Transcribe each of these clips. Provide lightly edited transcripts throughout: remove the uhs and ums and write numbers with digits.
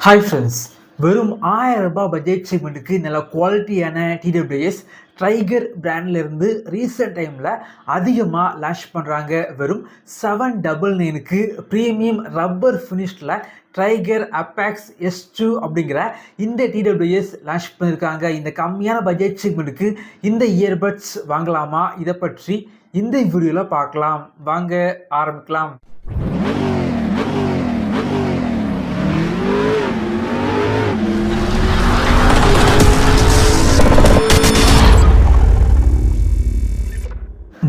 Hi friends, வெறும் ₹1000 budget செக்மெண்ட்டுக்கு நல்ல குவாலிட்டியான டிடபிள்யூஎஸ் ட்ரைகர் பிராண்ட்லேருந்து ரீசெண்ட் டைமில் அதிகமாக லான்ச் பண்ணுறாங்க. வெறும் 799க்கு ப்ரீமியம் ரப்பர் ஃபினிஷில் ட்ரைகர் அப்பாக்ஸ் S2 அப்படிங்கிற இந்த டிடபிள்யூஎஸ் லான்ச் பண்ணியிருக்காங்க. இந்த கம்மியான பட்ஜெட் செக்மெண்ட்டுக்கு இந்த இயர்பட்ஸ் வாங்கலாமா? இதை பற்றி இந்த வீடியோவில் பார்க்கலாம். வாங்க ஆரம்பிக்கலாம்.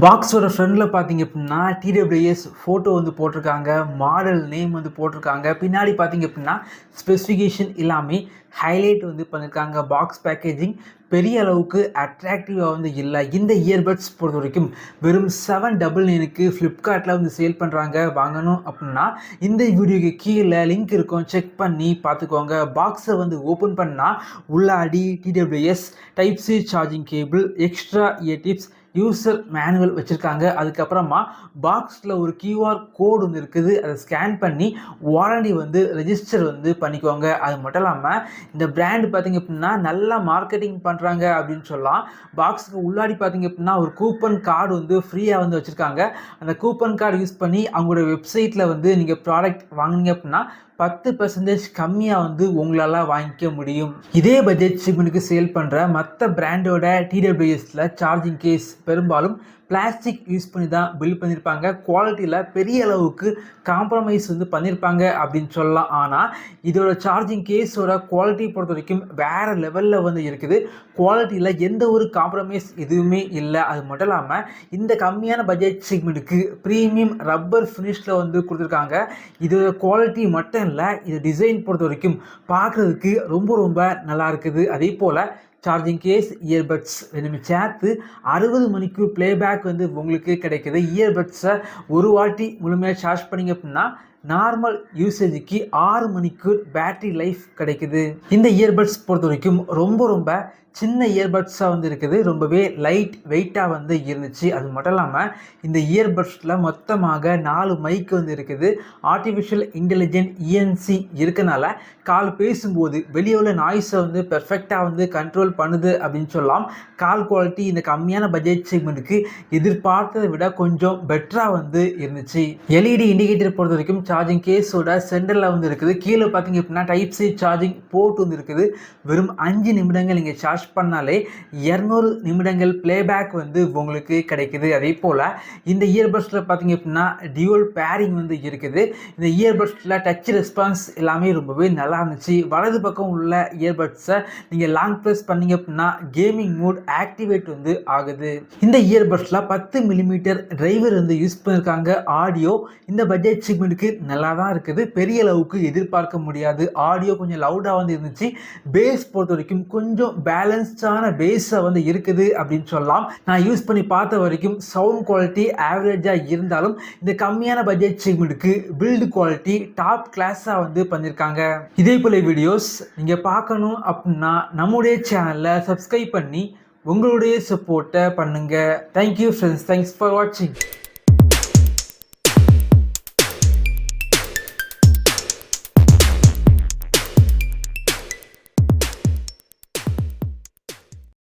பாக்ஸோட ஃப்ரண்டில் பார்த்தீங்க அப்படின்னா டிடபிள்யூஎஸ் ஃபோட்டோ வந்து போட்டிருக்காங்க, மாடல் நேம் வந்து போட்டிருக்காங்க. பின்னாடி பார்த்தீங்க அப்படின்னா ஸ்பெசிஃபிகேஷன் எல்லாமே ஹைலைட் வந்து பண்ணியிருக்காங்க. பாக்ஸ் பேக்கேஜிங் பெரிய அளவுக்கு அட்ராக்டிவாக வந்து இல்லை. இந்த இயர்பட்ஸ் பொறுத்த வரைக்கும் வெறும் 799க்கு ஃப்ளிப்கார்ட்டில் வந்து சேல் பண்ணுறாங்க. வாங்கணும் அப்படின்னா இந்த வீடியோக்கு கீழே லிங்க் இருக்கும், செக் பண்ணி பார்த்துக்கோங்க. பாக்ஸை வந்து ஓப்பன் பண்ணால் உள்ளாடி TWS type C charging cable, extra year tips, user manual வச்சுருக்காங்க. அதுக்கப்புறமா பாக்ஸில் ஒரு கியூஆர் கோடு வந்து இருக்குது. அதை ஸ்கேன் பண்ணி வாரண்டி வந்து ரெஜிஸ்டர் வந்து பண்ணிக்கோங்க. அது மட்டும் இல்லாமல் இந்த பிராண்டு பார்த்திங்க அப்படின்னா நல்லா மார்க்கெட்டிங் பண்ணுறாங்க அப்படின்னு சொல்லலாம். பாக்ஸுக்கு உள்ளாடி பார்த்திங்க அப்படின்னா ஒரு கூப்பன் கார்டு வந்து ஃப்ரீயாக வந்து வச்சுருக்காங்க. அந்த கூப்பன் கார்டு யூஸ் பண்ணி அவங்களோட வெப்சைட்டில் வந்து நீங்கள் ப்ராடக்ட் வாங்கினீங்க அப்படின்னா 10% கம்மியாக வந்து உங்களால் வாங்கிக்க முடியும். இதே பட்ஜெட் செக்மெண்ட்டுக்கு சேல் பண்ணுற மற்ற பிராண்டோட டிடபிள்யூஎஸில் சார்ஜிங் கேஸ் பெரும்பாலும் பிளாஸ்டிக் யூஸ் பண்ணி தான் பில்ட் பண்ணியிருப்பாங்க. குவாலிட்டியில் பெரிய அளவுக்கு காம்ப்ரமைஸ் வந்து பண்ணியிருப்பாங்க அப்படின்னு சொல்லலாம். ஆனால் இதோட சார்ஜிங் கேஸோட குவாலிட்டி பொறுத்த வரைக்கும் வேறு லெவலில் வந்து இருக்குது. குவாலிட்டியில் எந்த ஒரு காம்ப்ரமைஸ் எதுவுமே இல்லை. அது மட்டும் இல்லாமல் இந்த கம்மியான பட்ஜெட் செக்மெண்ட்டுக்கு ப்ரீமியம் ரப்பர் ஃபினிஷில் வந்து கொடுத்துருக்காங்க. இதோட குவாலிட்டி மட்டும் இல்லை, இது டிசைன் பொறுத்த வரைக்கும் பார்க்குறதுக்கு ரொம்ப நல்லா இருக்குது. அதே போல் சார்ஜிங் கேஸ், இயர்பட்ஸ் ரெண்டுமே சேர்த்து 60 மணிக்கூர் ப்ளேபேக் வந்து உங்களுக்கு கிடைக்கிது. இயர்பட்ஸை ஒரு வாட்டி முழுமையாக சார்ஜ் பண்ணிங்க அப்படின்னா நார்மல் யூசேஜுக்கு 6 மணிக்கூர் பேட்டரி லைஃப் கிடைக்குது. இந்த இயர்பட்ஸ் பொறுத்த வரைக்கும் ரொம்ப சின்ன இயர்பட்ஸாக வந்து இருக்குது. ரொம்பவே லைட் வெயிட்டாக வந்து இருந்துச்சு. அது மட்டும் இல்லாமல் இந்த இயர்பட்ஸில் மொத்தமாக 4 மைக் வந்து இருக்குது. ஆர்டிஃபிஷியல் இன்டெலிஜென்ட் ENC இருக்கனால கால் பேசும்போது வெளியே உள்ள நாய்ஸை வந்து பெர்ஃபெக்டாக வந்து கண்ட்ரோல் பண்ணுது அப்படின்னு சொல்லலாம். கால் குவாலிட்டி இந்த கம்மியான பட்ஜெட் செக்மெண்ட்டுக்கு எதிர்பார்த்ததை விட கொஞ்சம் பெட்டராக வந்து இருந்துச்சு. LED இண்டிகேட்டர் பொறுத்த வரைக்கும் சார்ஜிங் கேஸோட சென்டரில் வந்து இருக்குது. கீழே பார்த்தீங்க அப்படின்னா டைப் சி சார்ஜிங் போர்ட் வந்து இருக்குது. வெறும் 5 நிமிடங்கள் நீங்கள் சார்ஜ் பண்ணாலே 200 நிமிடங்கள் ப்ளேபேக் வந்து உங்களுக்கு கிடைக்குது. அதே போல் இந்த இயர்பட்ஸில் பார்த்தீங்க அப்படின்னா டியூவல் பேரிங் வந்து இருக்குது. இந்த இயர்பட்ஸில் டச் ரெஸ்பான்ஸ் எல்லாமே ரொம்பவே நல்லா இருந்துச்சு. வலது பக்கம் உள்ள இயர்பட்ஸை நீங்கள் லாங் ப்ரெஸ் பண்ணிங்க அப்படின்னா கேமிங் மோட் ஆக்டிவேட் வந்து ஆகுது. இந்த இயர்பட்ஸில் 10 மில்லிமீட்டர் டிரைவர் வந்து யூஸ் பண்ணியிருக்காங்க. ஆடியோ இந்த பட்ஜெட் செக்மெண்ட்டுக்கு நல்லா தான் இருக்குது. பெரிய அளவுக்கு எதிர்பார்க்க முடியாது. ஆடியோ கொஞ்சம் லவுடாக வந்து இருந்துச்சு. பேஸ் பொறுத்த வரைக்கும் கொஞ்சம் பேலன்ஸ்டான பேஸை வந்து இருக்குது அப்படின்னு சொல்லலாம். நான் யூஸ் பண்ணி பார்த்த வரைக்கும் சவுண்ட் குவாலிட்டி ஆவரேஜாக இருந்தாலும் இந்த கம்மியான பட்ஜெட் செக்மெண்ட்டுக்கு பில்டு குவாலிட்டி டாப் கிளாஸாக வந்து பண்ணியிருக்காங்க. இதே போல வீடியோஸ் நீங்கள் பார்க்கணும் அப்படின்னா நம்முடைய சேனலில் சப்ஸ்கிரைப் பண்ணி உங்களுடைய சப்போர்ட்டை பண்ணுங்கள். தேங்க்யூ ஃப்ரெண்ட்ஸ், தேங்க்ஸ் ஃபார் வாட்சிங்.